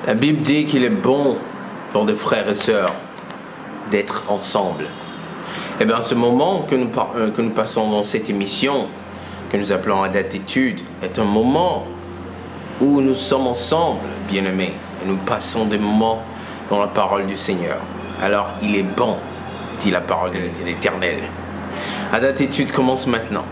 La Bible dit qu'il est bon pour des frères et sœurs d'être ensemble. Et bien, ce moment que nous passons dans cette émission, que nous appelons à date étude, est un moment où nous sommes ensemble, bien-aimés, et nous passons des moments dans la parole du Seigneur. Alors, il est bon, dit la parole de l'Éternel. À date étude commence maintenant.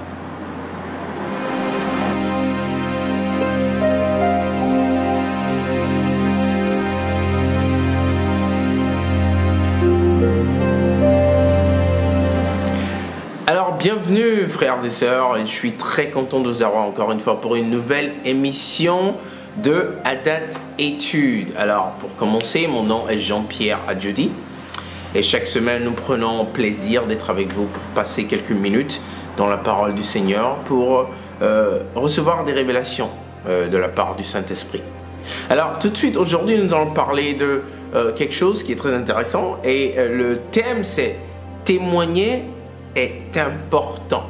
Alors, bienvenue frères et sœurs, et je suis très content de vous avoir encore une fois pour une nouvelle émission de À date étude. Alors, pour commencer, mon nom est Jean-Pierre Adjudi, et chaque semaine nous prenons plaisir d'être avec vous pour passer quelques minutes dans la parole du Seigneur pour recevoir des révélations de la part du Saint-Esprit. Alors, tout de suite, aujourd'hui, nous allons parler de quelque chose qui est très intéressant, et le thème c'est « Témoigner est important ».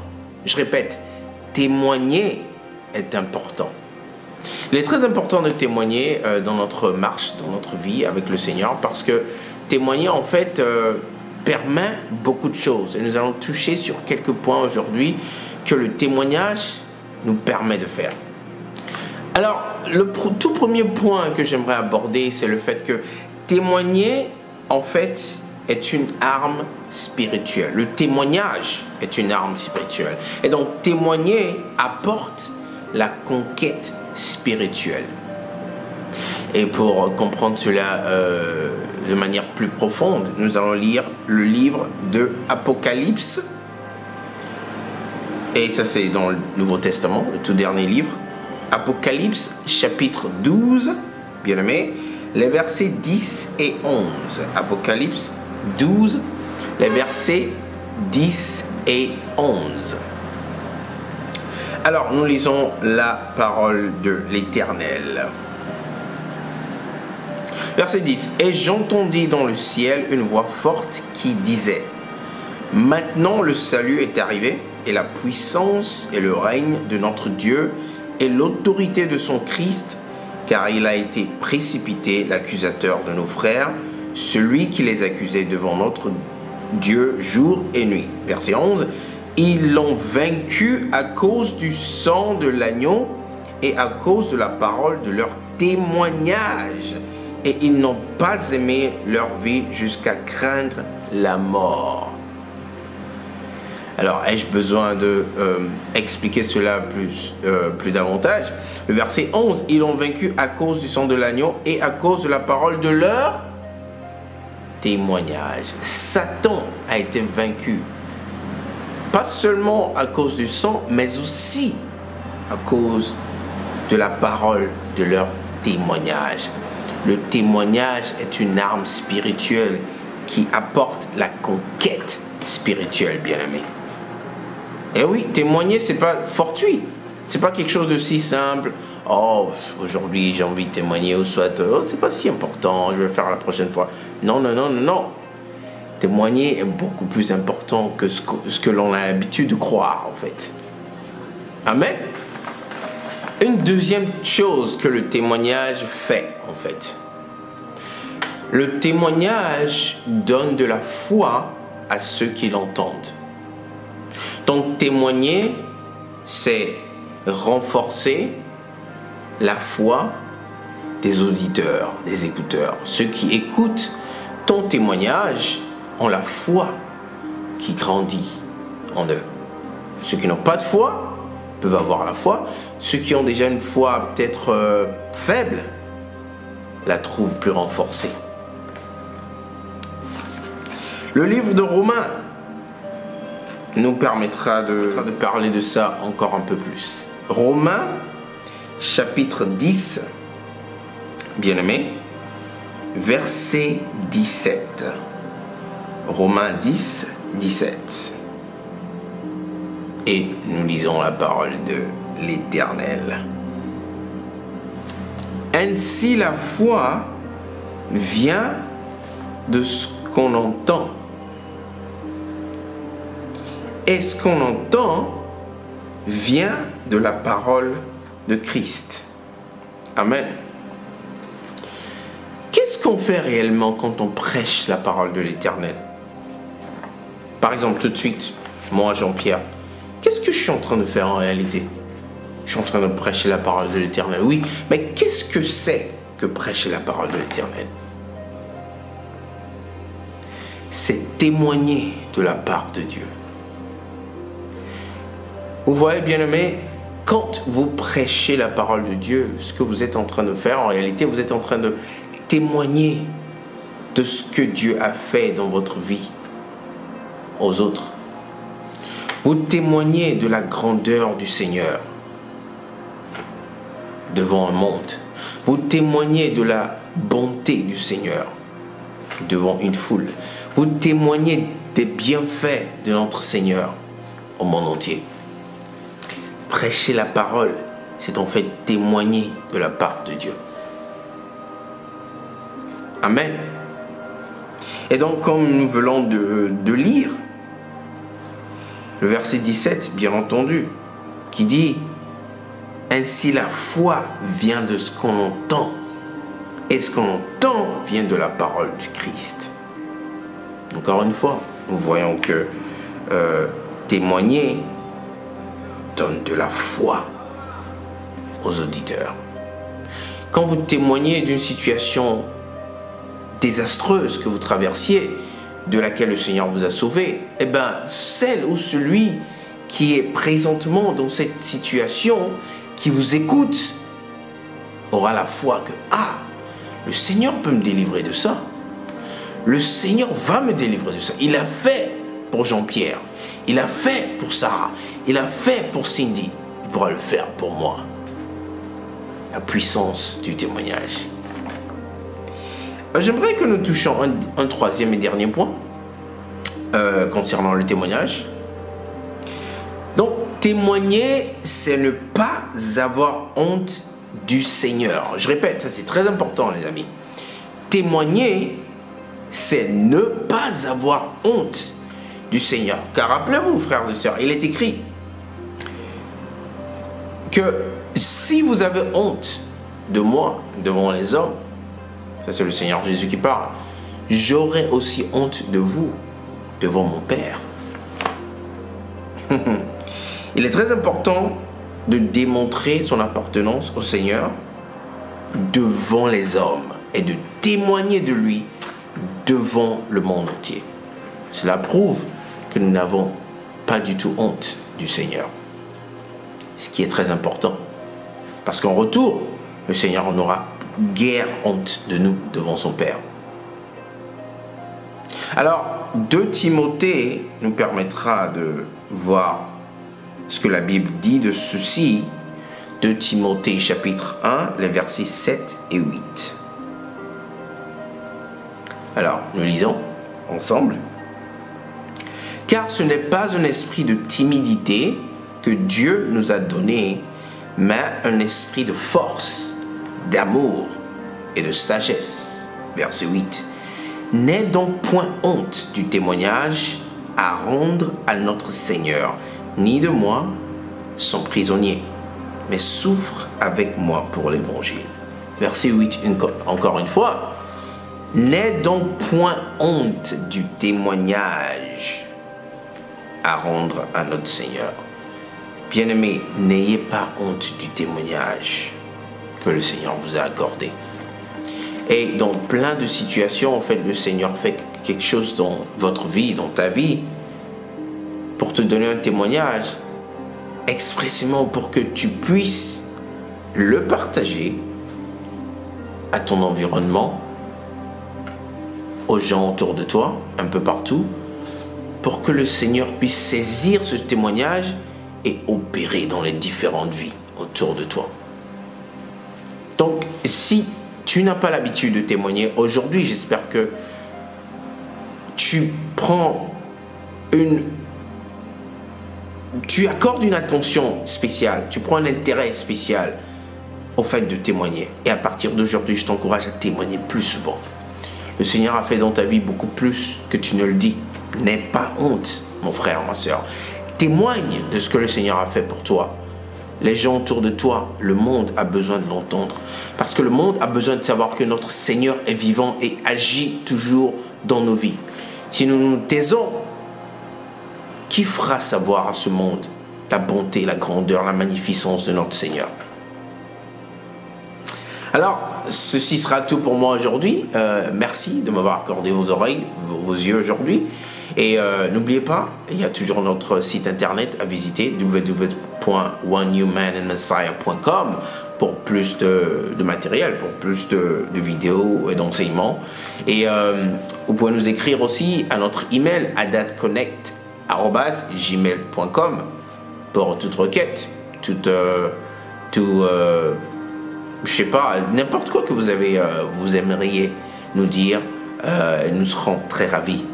Je répète, témoigner est important. Il est très important de témoigner dans notre marche, dans notre vie avec le Seigneur, parce que témoigner en fait permet beaucoup de choses. Et nous allons toucher sur quelques points aujourd'hui que le témoignage nous permet de faire. Alors, le tout premier point que j'aimerais aborder, c'est le fait que témoigner en fait est une arme spirituelle. Le témoignage est une arme spirituelle. Et donc, témoigner apporte la conquête spirituelle. Et pour comprendre cela de manière plus profonde, nous allons lire le livre de Apocalypse. Et ça, c'est dans le Nouveau Testament, le tout dernier livre. Apocalypse, chapitre 12, bien aimé, les versets 10 et 11. Apocalypse 12, les versets 10 et 11. Alors, nous lisons la parole de l'Éternel. Verset 10. « Et j'entendis dans le ciel une voix forte qui disait, « Maintenant le salut est arrivé, et la puissance et le règne de notre Dieu, et l'autorité de son Christ, car il a été précipité, l'accusateur de nos frères, celui qui les accusait devant notre Dieu jour et nuit. » Verset 11. « Ils l'ont vaincu à cause du sang de l'agneau et à cause de la parole de leur témoignage. Et ils n'ont pas aimé leur vie jusqu'à craindre la mort. » Alors, ai-je besoin de expliquer cela plus davantage? Le verset 11, « Ils l'ont vaincu à cause du sang de l'agneau et à cause de la parole de leur témoignage. » Satan a été vaincu, pas seulement à cause du sang, mais aussi à cause de la parole de leur témoignage. Le témoignage est une arme spirituelle qui apporte la conquête spirituelle, bien-aimé. Et oui, témoigner, c'est pas fortuit. C'est pas quelque chose de si simple. Oh, aujourd'hui, j'ai envie de témoigner, ou soit, oh, c'est pas si important, je vais le faire la prochaine fois. Non, non, non, non, non. Témoigner est beaucoup plus important que ce que l'on a l'habitude de croire, en fait. Amen. Une deuxième chose que le témoignage fait, en fait. Le témoignage donne de la foi à ceux qui l'entendent. Donc, témoigner, c'est renforcer la foi des auditeurs, des écouteurs. Ceux qui écoutent ton témoignage ont la foi qui grandit en eux. Ceux qui n'ont pas de foi peuvent avoir la foi. Ceux qui ont déjà une foi peut-être faible la trouvent plus renforcée. Le livre de Romains nous permettra de parler de ça encore un peu plus. Romains, chapitre 10, bien-aimé, verset 17. Romains 10, 17. Et nous lisons la parole de l'Éternel. « Ainsi la foi vient de ce qu'on entend. Et ce qu'on entend vient de la parole de Christ. » Amen. qu'on fait réellement quand on prêche la parole de l'Éternel? Par exemple, tout de suite, moi, Jean-Pierre, qu'est-ce que je suis en train de faire en réalité? Je suis en train de prêcher la parole de l'Éternel. Oui, mais qu'est-ce que c'est que prêcher la parole de l'Éternel? C'est témoigner de la part de Dieu. Vous voyez, bien-aimés, quand vous prêchez la parole de Dieu, ce que vous êtes en train de faire, en réalité, vous êtes en train de témoigner de ce que Dieu a fait dans votre vie aux autres. Vous témoignez de la grandeur du Seigneur devant un monde. Vous témoignez de la bonté du Seigneur devant une foule. Vous témoignez des bienfaits de notre Seigneur au monde entier. Prêcher la parole, c'est en fait témoigner de la part de Dieu. Amen. Et donc, comme nous venons de lire, le verset 17, bien entendu, qui dit « Ainsi la foi vient de ce qu'on entend, et ce qu'on entend vient de la parole du Christ. » Encore une fois, nous voyons que témoigner donne de la foi aux auditeurs. Quand vous témoignez d'une situation désastreuse que vous traversiez, de laquelle le Seigneur vous a sauvé, eh bien, celle ou celui qui est présentement dans cette situation, qui vous écoute, aura la foi que, ah, le Seigneur peut me délivrer de ça. Le Seigneur va me délivrer de ça. Il a fait pour Jean-Pierre. Il a fait pour Sarah. Il a fait pour Cindy. Il pourra le faire pour moi. La puissance du témoignage. J'aimerais que nous touchions un troisième et dernier point concernant le témoignage. Donc, témoigner, c'est ne pas avoir honte du Seigneur. Je répète, ça c'est très important, les amis. Témoigner, c'est ne pas avoir honte du Seigneur. Car rappelez-vous, frères et sœurs, il est écrit que si vous avez honte de moi devant les hommes, ça c'est le Seigneur Jésus qui parle, j'aurai aussi honte de vous devant mon Père. Il est très important de démontrer son appartenance au Seigneur devant les hommes et de témoigner de lui devant le monde entier. Cela prouve que nous n'avons pas du tout honte du Seigneur. Ce qui est très important. Parce qu'en retour, le Seigneur n'aura guère honte de nous devant son Père. Alors, 2 Timothée nous permettra de voir ce que la Bible dit de ceci. 2 Timothée chapitre 1, les versets 7 et 8. Alors, nous lisons ensemble. « Car ce n'est pas un esprit de timidité que Dieu nous a donné, mais un esprit de force, d'amour et de sagesse. » Verset 8. « N'aie donc point honte du témoignage à rendre à notre Seigneur, ni de moi, son prisonnier, mais souffre avec moi pour l'évangile. » Verset 8, encore une fois. « N'aie donc point honte du témoignage à rendre à notre Seigneur. » Bien-aimés, n'ayez pas honte du témoignage que le Seigneur vous a accordé. Et dans plein de situations, en fait, le Seigneur fait quelque chose dans votre vie, dans ta vie, pour te donner un témoignage, expressément pour que tu puisses le partager à ton environnement, aux gens autour de toi, un peu partout, pour que le Seigneur puisse saisir ce témoignage et opérer dans les différentes vies autour de toi. Donc, si tu n'as pas l'habitude de témoigner, aujourd'hui, j'espère que tu accordes une attention spéciale, tu prends un intérêt spécial au fait de témoigner. Et à partir d'aujourd'hui, je t'encourage à témoigner plus souvent. Le Seigneur a fait dans ta vie beaucoup plus que tu ne le dis. N'aie pas honte, mon frère, ma soeur. Témoigne de ce que le Seigneur a fait pour toi. les gens autour de toi, le monde a besoin de l'entendre. Parce que le monde a besoin de savoir que notre Seigneur est vivant et agit toujours dans nos vies. Si nous nous taisons, qui fera savoir à ce monde la bonté, la grandeur, la magnificence de notre Seigneur? Alors, ceci sera tout pour moi aujourd'hui. Merci de m'avoir accordé vos oreilles, vos yeux aujourd'hui. Et n'oubliez pas, il y a toujours notre site internet à visiter, www.onenewmanandmessiah.com, pour plus de matériel, pour plus de vidéos et d'enseignements. Et vous pouvez nous écrire aussi à notre email adatconnect@gmail.com pour toute requête, je sais pas, n'importe quoi que vous aimeriez nous dire. Nous serons très ravis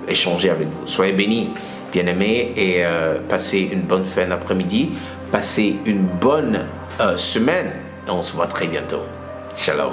d'échanger avec vous. Soyez bénis, bien-aimés, et passez une bonne fin d'après-midi, passez une bonne semaine, et on se voit très bientôt. Shalom.